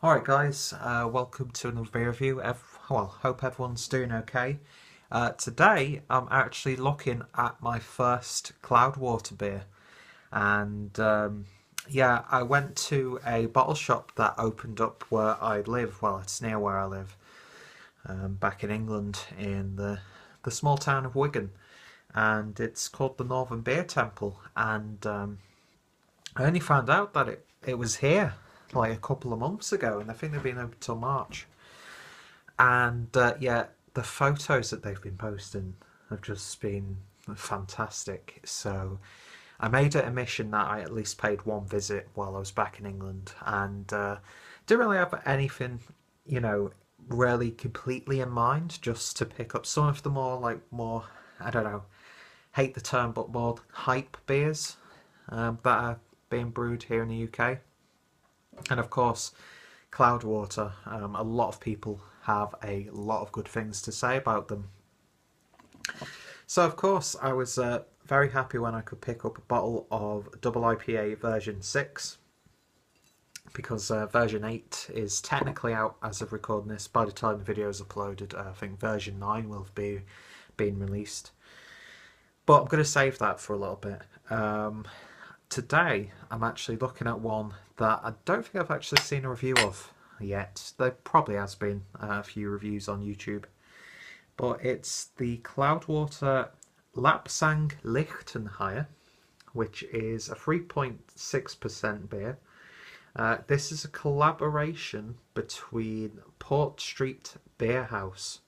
Alright guys, welcome to another beer review. Hope everyone's doing okay. Today I'm actually looking at my first Cloudwater beer, and yeah, I went to a bottle shop that opened up where I live. Well, it's near where I live, back in England in the small town of Wigan, and it's called the Northern Beer Temple. And I only found out that it was here like a couple of months ago, and I think they've been open till March. And yeah, the photos that they've been posting have just been fantastic. So I made it a mission that I at least paid one visit while I was back in England, and didn't really have anything, you know, really completely in mind. Just to pick up some of the more, I don't know, hate the term, but more hype beers that are being brewed here in the UK. And of course, Cloudwater. A lot of people have a lot of good things to say about them. So of course, I was very happy when I could pick up a bottle of double IPA version 6, because version 8 is technically out as of recording this. By the time the video is uploaded, I think version 9 will be being released. But I'm going to save that for a little bit. Today, I'm actually looking at one that I don't think I've actually seen a review of yet. There probably has been a few reviews on YouTube. But it's the Cloudwater Lapsang Lichtenhainer, which is a 3.6% beer. This is a collaboration between Port Street Beer House.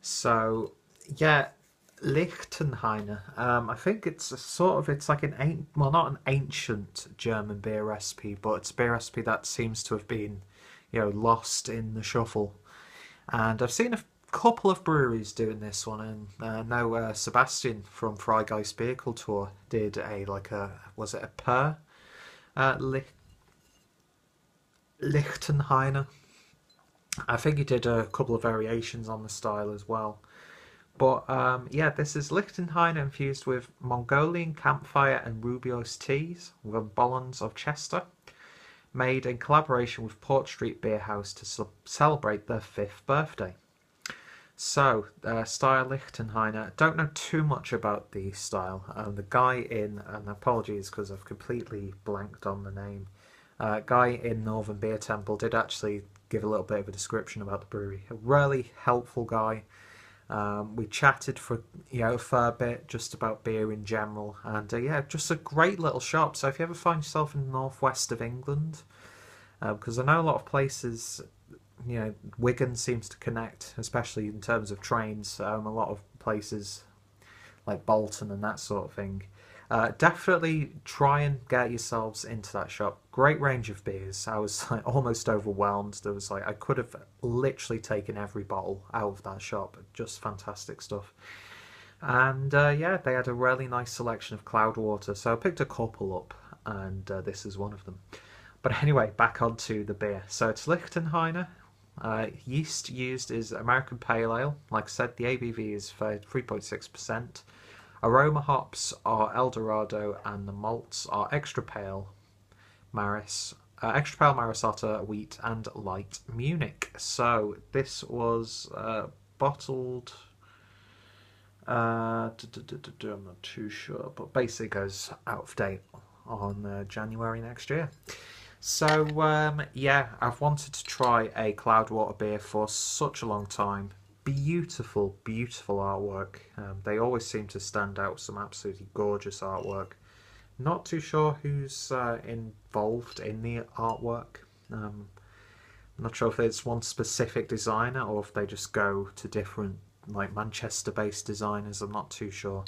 So, yeah, Lichtenhainer. I think it's it's like not an ancient German beer recipe, but it's a beer recipe that seems to have been, lost in the shuffle. And I've seen a couple of breweries doing this one, and I know Sebastian from Fry Guys Beer Tour did was it a Per uh, Lichtenhainer? I think he did a couple of variations on the style as well. But yeah, this is Lichtenhainer infused with Mongolian campfire and Rubio's teas with Bollons of Chester, made in collaboration with Port Street Beer House to celebrate their 5th birthday. So, style Lichtenhainer. Don't know too much about the style. The guy and apologies because I've completely blanked on the name. Guy in Northern Beer Temple did actually give a little bit of a description about the brewery. A really helpful guy. We chatted for a fair bit just about beer in general, and yeah, just a great little shop. So if you ever find yourself in the northwest of England, because I know a lot of places, Wigan seems to connect, especially in terms of trains. A lot of places like Bolton and that sort of thing. Definitely try and get yourselves into that shop. Great range of beers. I was almost overwhelmed. There was I could have literally taken every bottle out of that shop. Just fantastic stuff. And yeah, they had a really nice selection of Cloudwater, so I picked a couple up, and this is one of them. But anyway, back onto the beer. So it's Lichtenhainer. Yeast used is American Pale Ale. Like I said, the ABV is 3.6%. Aroma hops are Eldorado, and the malts are Extra Pale Maris, Otter, Wheat, and Light Munich. So this was bottled. I'm not too sure, but basically goes out of date on January next year. So yeah, I've wanted to try a Cloudwater beer for such a long time. Beautiful, beautiful artwork. They always seem to stand out with some absolutely gorgeous artwork. Not too sure who's involved in the artwork. I'm not sure if it's one specific designer or if they just go to different Manchester-based designers. I'm not too sure.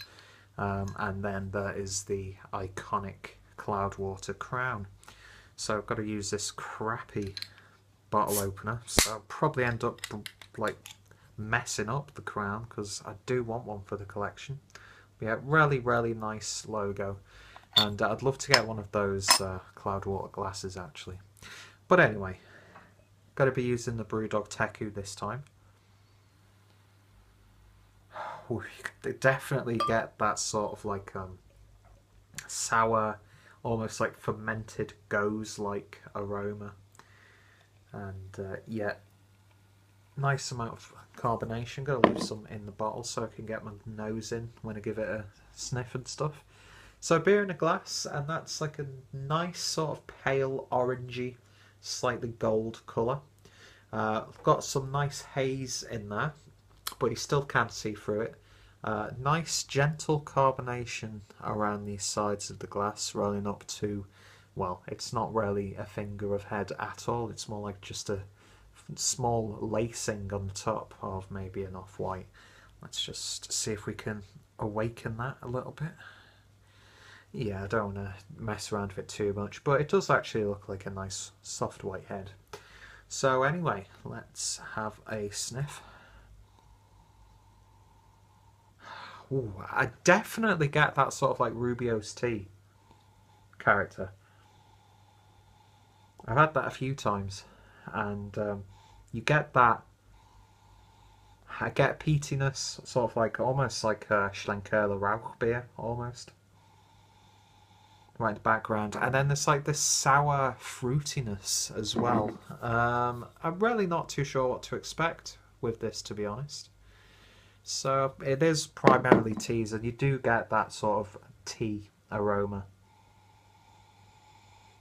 And then there is the iconic Cloudwater crown. So I've got to use this crappy bottle opener. So I'll probably end up messing up the crown because I do want one for the collection. But yeah, really, really nice logo. And I'd love to get one of those Cloudwater glasses actually. But anyway, got to be using the Brewdog Teku this time. You definitely get that sort of sour, almost fermented goes aroma. And yeah, nice amount of carbonation. Gotta leave some in the bottle so I can get my nose in when I give it a sniff and stuff. So beer in a glass, and that's like a nice sort of pale orangey, slightly gold colour. Got some nice haze in there, but you still can see through it. Nice gentle carbonation around the sides of the glass, rolling up to, well, it's not really a finger of head at all. It's more like just a small lacing on the top of maybe an off-white. Let's just see if we can awaken that a little bit. Yeah, I don't want to mess around with it too much, but it does actually look like a nice soft white head. So anyway, let's have a sniff. Ooh, I definitely get that sort of like Rubio's tea character. I've had that a few times, and you get that. I get peatiness, sort of like almost like a Schlenkerla Rauch beer, almost. Right in the background, and then there's like this sour fruitiness as well. I'm really not too sure what to expect with this, to be honest. So it is primarily teas, and you do get that sort of tea aroma.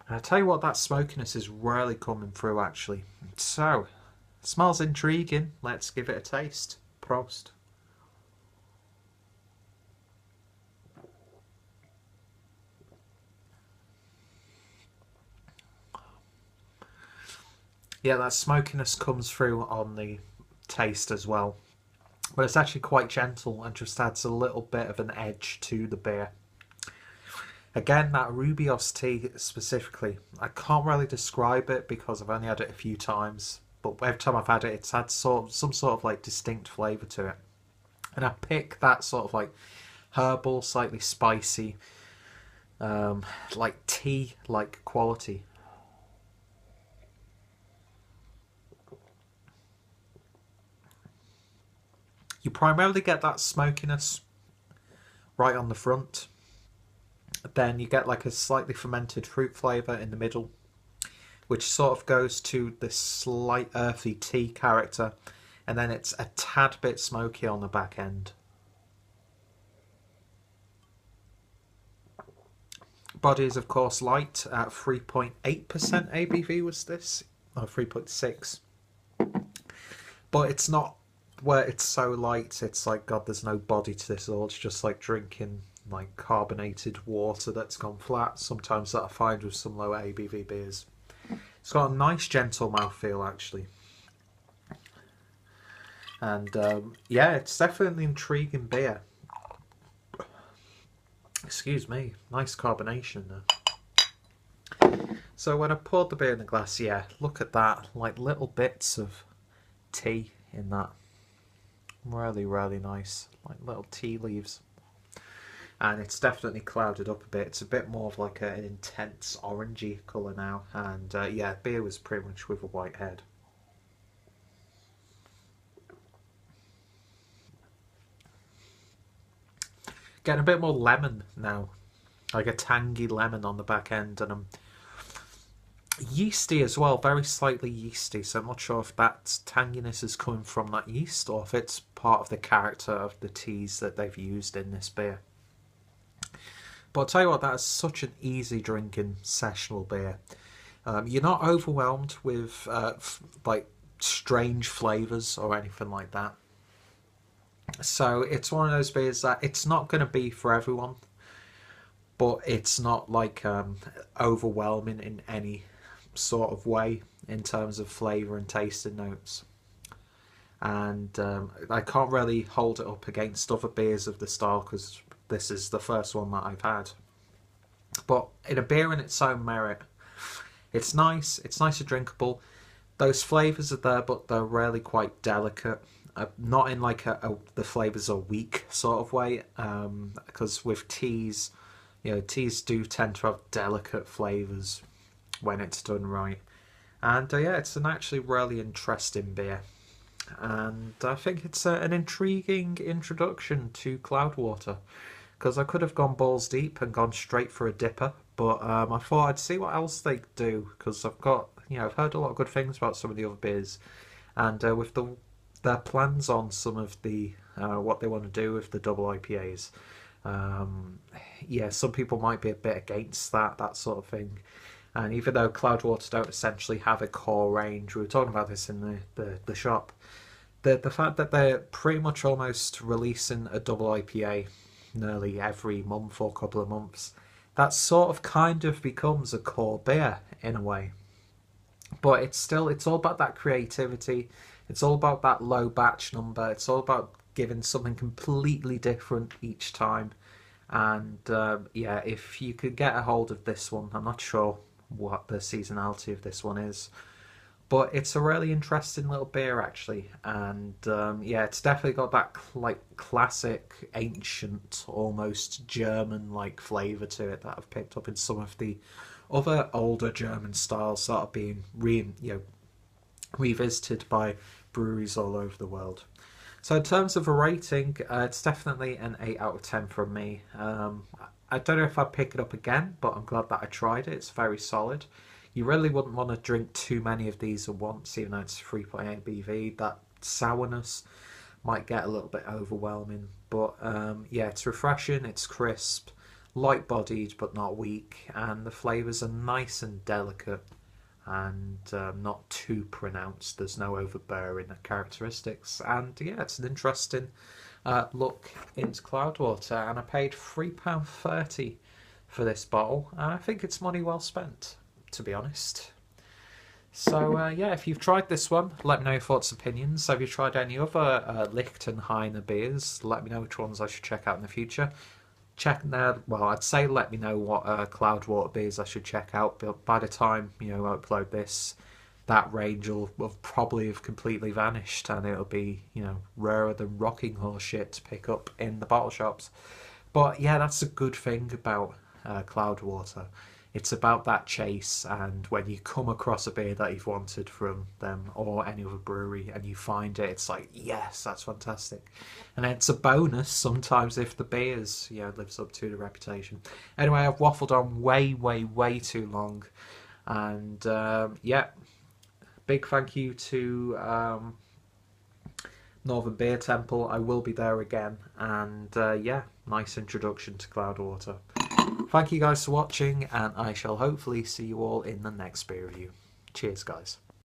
And I tell you what, that smokiness is really coming through actually. So, smells intriguing. Let's give it a taste. Prost. Yeah, that smokiness comes through on the taste as well. But it's actually quite gentle and just adds a little bit of an edge to the beer. Again, that Rubio's tea specifically, I can't really describe it because I've only had it a few times. But every time I've had it, it's had some sort of like distinct flavour to it. And I pick that sort of like herbal, slightly spicy, like tea-like quality. You primarily get that smokiness right on the front. Then you get like a slightly fermented fruit flavour in the middle, which sort of goes to this slight earthy tea character, and then it's a tad bit smoky on the back end. Body is of course light at 3.8% ABV was this, or 3.6. But it's not where it's so light, it's like, God, there's no body to this at all. It's just like drinking like carbonated water that's gone flat. Sometimes that I find with some lower ABV beers. It's got a nice gentle mouthfeel actually. And yeah, it's definitely an intriguing beer. Excuse me, nice carbonation there. So when I poured the beer in the glass, yeah, look at that, like little bits of tea in that. Really, really nice, like little tea leaves. And it's definitely clouded up a bit. It's a bit more of like an intense orangey colour now. And yeah, beer was pretty much with a white head. Getting a bit more lemon now, like a tangy lemon on the back end, and yeasty as well, very slightly yeasty. So I'm not sure if that tanginess is coming from that yeast or if it's part of the character of the teas that they've used in this beer. But I'll tell you what, that is such an easy drinking sessional beer. You're not overwhelmed with like strange flavours or anything like that. So it's one of those beers that it's not going to be for everyone, but it's not like overwhelming in any sort of way in terms of flavour and tasting notes. And I can't really hold it up against other beers of the style because this is the first one that I've had. But in a beer in its own merit, it's nice and drinkable. Those flavours are there, but they're really quite delicate. Not in like the flavours are weak sort of way, because with teas, you know, teas do tend to have delicate flavours when it's done right. And yeah, it's an actually really interesting beer. And I think it's an intriguing introduction to Cloudwater, because I could have gone balls deep and gone straight for a dipper, but I thought I'd see what else they do, because I've got, I've heard a lot of good things about some of the other beers, and with their plans on some of the what they want to do with the double IPAs. Yeah, some people might be a bit against that sort of thing. And even though Cloudwater don't essentially have a core range, we were talking about this in the shop, the fact that they're pretty much almost releasing a double IPA nearly every month or couple of months, that sort of kind of becomes a core beer in a way. But it's all about that creativity. It's all about that low batch number. It's all about giving something completely different each time. And yeah, if you could get a hold of this one, I'm not sure what the seasonality of this one is, but it's a really interesting little beer actually. And yeah, it's definitely got that like classic, ancient, almost German-like flavour to it that I've picked up in some of the other older German styles that are being revisited by breweries all over the world. So in terms of a rating, it's definitely an 8 out of 10 from me. I don't know if I'd pick it up again, but I'm glad that I tried it. It's very solid. You really wouldn't want to drink too many of these at once, even though it's 3.8 BV. That sourness might get a little bit overwhelming. But yeah, it's refreshing, it's crisp, light-bodied but not weak, and the flavours are nice and delicate and not too pronounced. There's no overbearing characteristics, and yeah, it's an interesting look into Cloudwater. And I paid £3.30 for this bottle, and I think it's money well spent, to be honest. So yeah, if you've tried this one, let me know your thoughts and opinions. Have you tried any other Lichtenhainer beers? Let me know which ones I should check out in the future. Well, I'd say let me know what Cloudwater beers I should check out, but by the time I upload this, that range will probably have completely vanished, and it'll be rarer than rocking horse shit to pick up in the bottle shops. But yeah, that's a good thing about Cloudwater. It's about that chase, and when you come across a beer that you've wanted from them or any other brewery and you find it, it's like, yes, that's fantastic. And it's a bonus sometimes if the beers lives up to the reputation. Anyway, I've waffled on way too long, and yeah, big thank you to Northern Beer Temple. I will be there again, and yeah, nice introduction to Cloudwater. Thank you guys for watching, and I shall hopefully see you all in the next beer review. Cheers, guys.